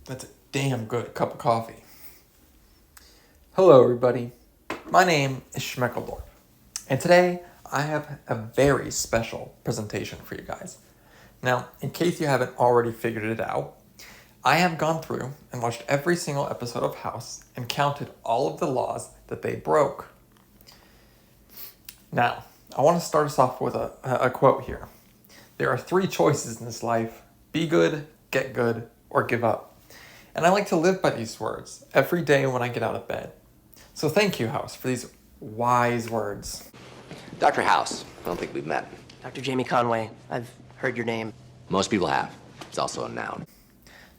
That's a damn good cup of coffee. Hello, everybody. My name is Schmeckledorf, and today I have a very special presentation for you guys. Now, in case you haven't already figured it out, I have gone through and watched every single episode of House and counted all of the laws that they broke. Now, I want to start us off with a quote here. There are three choices in this life: be good, get good, or give up. And I like to live by these words every day when I get out of bed. So thank you, House, for these wise words. Dr. House, I don't think we've met. Dr. Jamie Conway, I've heard your name. Most people have. It's also a noun.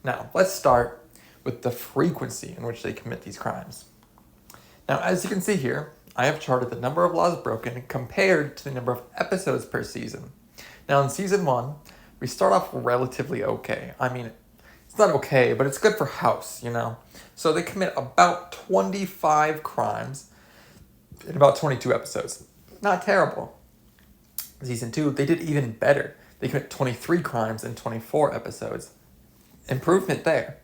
Now, let's start with the frequency in which they commit these crimes. Now, as you can see here, I have charted the number of laws broken compared to the number of episodes per season. Now, in season 1, we start off relatively okay. I mean, it's not okay, but it's good for House, you know? So they commit about 25 crimes in about 22 episodes. Not terrible. Season 2, they did even better. They commit 23 crimes in 24 episodes. Improvement there.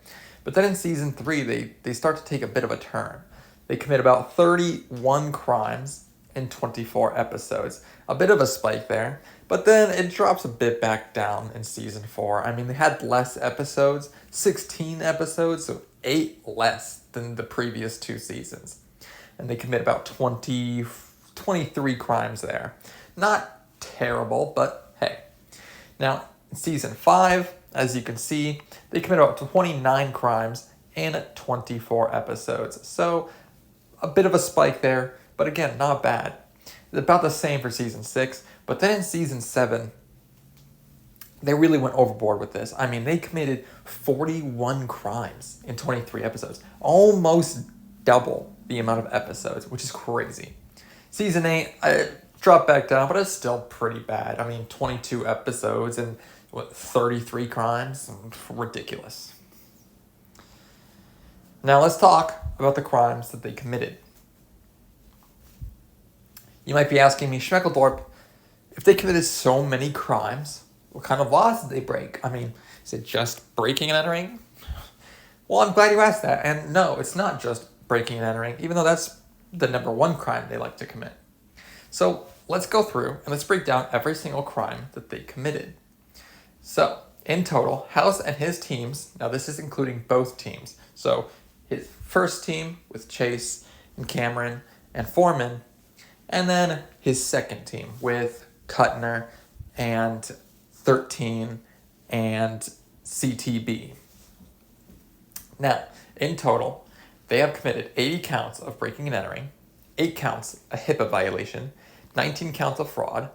But then in season 3, they start to take a bit of a turn. They commit about 31 crimes in 24 episodes. A bit of a spike there, but then it drops a bit back down in season 4. I mean, they had less episodes, 16 episodes, so 8 less than the previous 2 seasons. And they commit about 23 crimes there. Not terrible, but hey. Now, in season 5, as you can see, they commit about 29 crimes in 24 episodes. So, a bit of a spike there, but again, not bad. It's about the same for season 6, but then in season 7, they really went overboard with this. I mean, they committed 41 crimes in 23 episodes, almost double the amount of episodes, which is crazy. Season 8, I dropped back down, but it's still pretty bad. I mean, 22 episodes and 33 crimes? Ridiculous. Now let's talk about the crimes that they committed. You might be asking me, Schmeckledorp, if they committed so many crimes, what kind of laws did they break? I mean, is it just breaking and entering? Well, I'm glad you asked that. And no, it's not just breaking and entering, even though that's the number one crime they like to commit. So let's go through and let's break down every single crime that they committed. So, in total, House and his teams, now this is including both teams, so his first team with Chase and Cameron and Foreman, and then his second team with Kuttner and 13 and CTB. Now, in total, they have committed 80 counts of breaking and entering, 8 counts a HIPAA violation, 19 counts of fraud,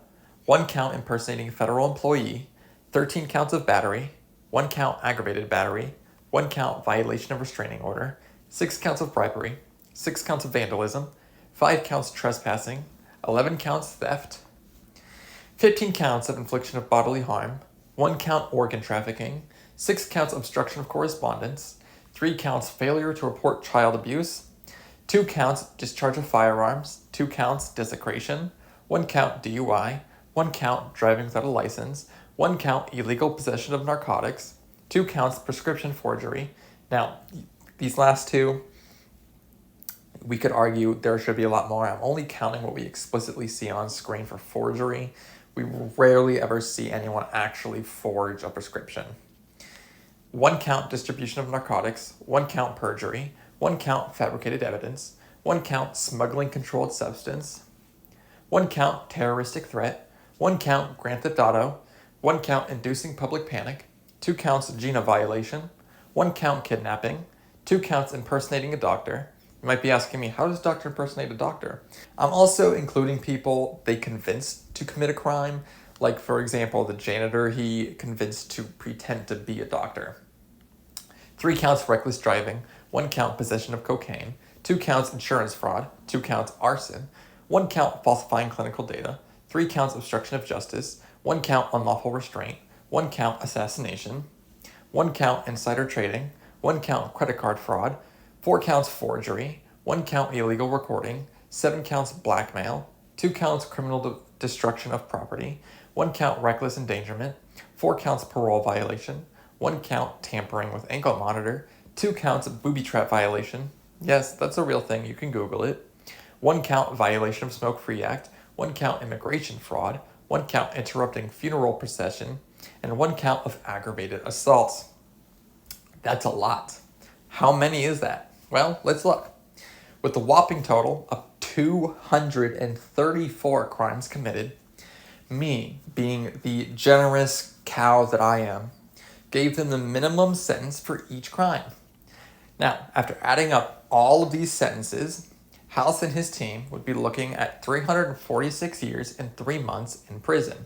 1 count impersonating a federal employee, 13 counts of battery, 1 count aggravated battery, 1 count violation of restraining order, 6 counts of bribery, 6 counts of vandalism, 5 counts trespassing, 11 counts theft, 15 counts of infliction of bodily harm, 1 count organ trafficking, 6 counts obstruction of correspondence, 3 counts failure to report child abuse, 2 counts discharge of firearms, 2 counts desecration, 1 count DUI, 1 count driving without a license, 1 count illegal possession of narcotics, 2 counts prescription forgery. Now, these last 2, we could argue there should be a lot more. I'm only counting what we explicitly see on screen for forgery. We rarely ever see anyone actually forge a prescription. 1 count distribution of narcotics, 1 count perjury, 1 count fabricated evidence, 1 count smuggling controlled substance, 1 count terroristic threat, 1 count grand theft auto, 1 count inducing public panic, 2 counts GINA violation, 1 count kidnapping, 2 counts impersonating a doctor. You might be asking me, how does doctor impersonate a doctor? I'm also including people they convinced to commit a crime, like for example, the janitor he convinced to pretend to be a doctor. 3 counts reckless driving, 1 count possession of cocaine, 2 counts insurance fraud, 2 counts arson, 1 count falsifying clinical data, 3 counts obstruction of justice, 1 count unlawful restraint, 1 count assassination, 1 count insider trading, 1 count credit card fraud, 4 counts forgery, 1 count illegal recording, 7 counts blackmail, 2 counts criminal destruction of property, 1 count reckless endangerment, 4 counts parole violation, 1 count tampering with ankle monitor, 2 counts of booby trap violation. Yes, that's a real thing, you can Google it. 1 count violation of Smoke Free Act, 1 count immigration fraud, 1 count interrupting funeral procession, and 1 count of aggravated assault. That's a lot. How many is that? Well, let's look. With the whopping total of 234 crimes committed, me, being the generous cow that I am, gave them the minimum sentence for each crime. Now, after adding up all of these sentences, House and his team would be looking at 346 years and 3 months in prison.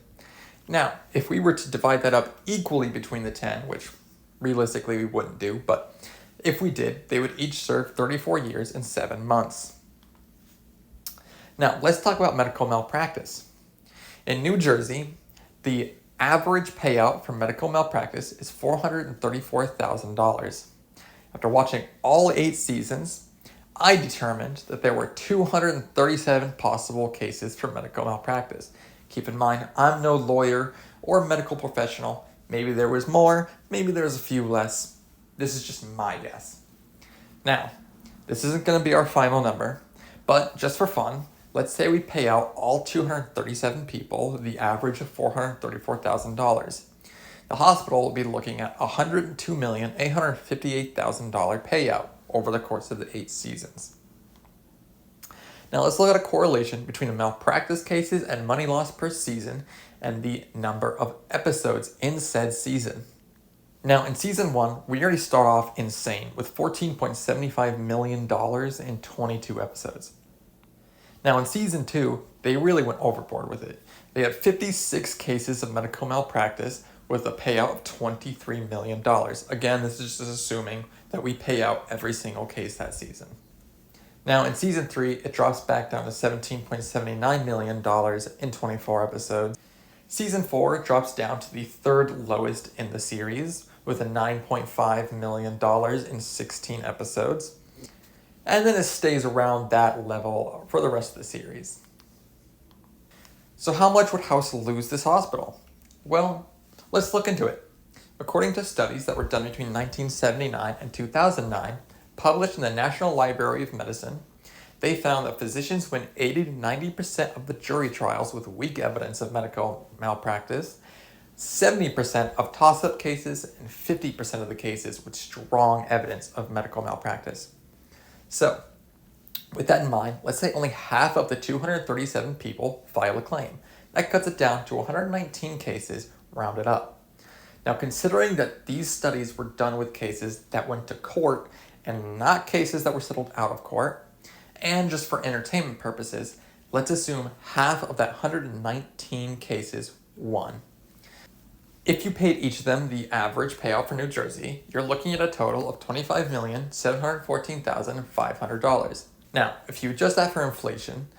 Now, if we were to divide that up equally between the 10, which realistically we wouldn't do, but if we did, they would each serve 34 years and 7 months. Now, let's talk about medical malpractice. In New Jersey, the average payout for medical malpractice is $434,000. After watching all 8 seasons, I determined that there were 237 possible cases for medical malpractice. Keep in mind, I'm no lawyer or medical professional. Maybe there was more, maybe there's a few less. This is just my guess. Now, this isn't going to be our final number, but just for fun, let's say we pay out all 237 people the average of $434,000. The hospital will be looking at $102,858,000 payout over the course of the 8 seasons. Now let's look at a correlation between the malpractice cases and money lost per season and the number of episodes in said season. Now in season 1, we already start off insane with $14.75 million in 22 episodes. Now in season 2, they really went overboard with it. They had 56 cases of medical malpractice with a payout of $23 million. Again, this is just assuming that we pay out every single case that season. Now in season 3, it drops back down to $17.79 million in 24 episodes. Season 4 drops down to the 3rd lowest in the series with a $9.5 million in 16 episodes. And then it stays around that level for the rest of the series. So how much would House lose this hospital? Well, let's look into it. According to studies that were done between 1979 and 2009, published in the National Library of Medicine, they found that physicians win 80 to 90% of the jury trials with weak evidence of medical malpractice, 70% of toss-up cases, and 50% of the cases with strong evidence of medical malpractice. So, with that in mind, let's say only half of the 237 people file a claim. That cuts it down to 119 cases, rounded up. Now, considering that these studies were done with cases that went to court and not cases that were settled out of court, and just for entertainment purposes, let's assume half of that 119 cases won. If you paid each of them the average payout for New Jersey, you're looking at a total of $25,714,500. Now, if you adjust that for inflation,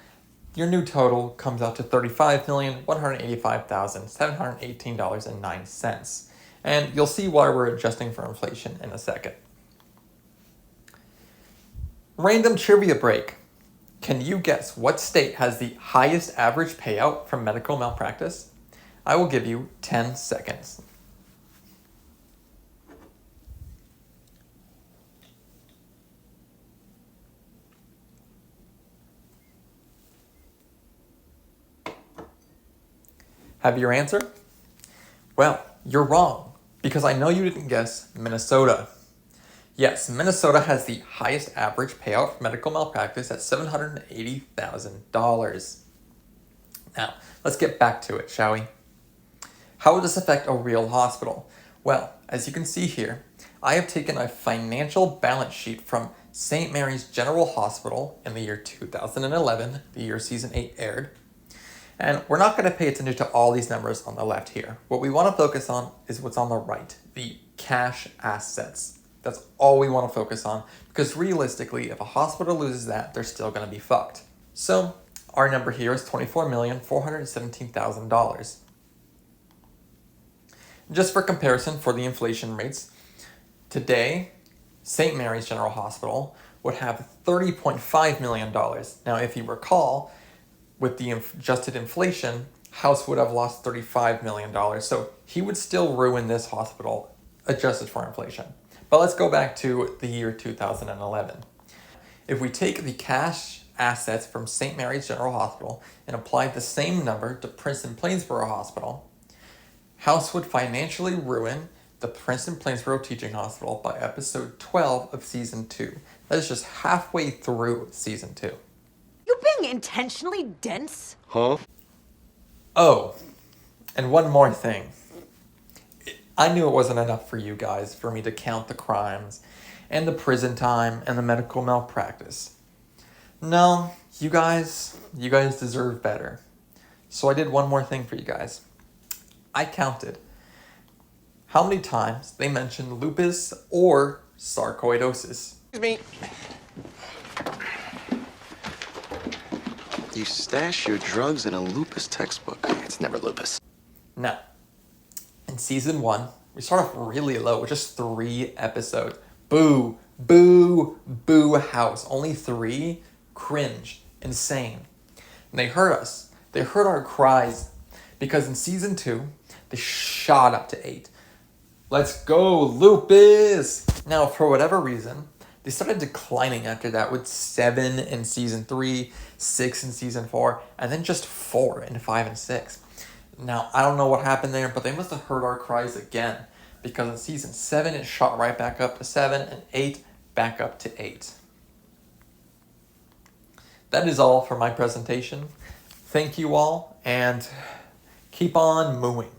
your new total comes out to $35,185,718.09. And you'll see why we're adjusting for inflation in a second. Random trivia break. Can you guess what state has the highest average payout from medical malpractice? I will give you 10 seconds. Have your answer? Well, you're wrong, because I know you didn't guess Minnesota. Yes, Minnesota has the highest average payout for medical malpractice at $780,000. Now, let's get back to it, shall we? How would this affect a real hospital? Well, as you can see here, I have taken a financial balance sheet from St. Mary's General Hospital in the year 2011, the year season 8 aired. And we're not going to pay attention to all these numbers on the left here. What we want to focus on is what's on the right, the cash assets. That's all we want to focus on, because realistically, if a hospital loses that, they're still going to be fucked. So our number here is $24,417,000. Just for comparison for the inflation rates, today, St. Mary's General Hospital would have $30.5 million. Now, if you recall, with the adjusted inflation, House would have lost $35 million. So he would still ruin this hospital adjusted for inflation. But let's go back to the year 2011. If we take the cash assets from St. Mary's General Hospital and apply the same number to Princeton Plainsboro Hospital, House would financially ruin the Princeton Plainsboro Teaching Hospital by episode 12 of season 2. That is just halfway through season 2. You being intentionally dense? Huh? Oh, and one more thing. I knew it wasn't enough for you guys for me to count the crimes and the prison time and the medical malpractice. No, you guys deserve better. So I did one more thing for you guys. I counted how many times they mentioned lupus or sarcoidosis. Excuse me. You stash your drugs in a lupus textbook. It's never lupus. Now, in season 1, we start off really low with just 3 episodes. Boo, boo, boo house. Only 3? Cringe. Insane. And they hurt us. They heard our cries. Because in season 2, they shot up to 8. Let's go, lupus! Now, for whatever reason, they started declining after that with 7 in season 3, 6 in season 4, and then just 4 in 5 and 6. Now, I don't know what happened there, but they must have heard our cries again. Because in season 7, it shot right back up to 7, and 8 back up to 8. That is all for my presentation. Thank you all, and keep on mooing.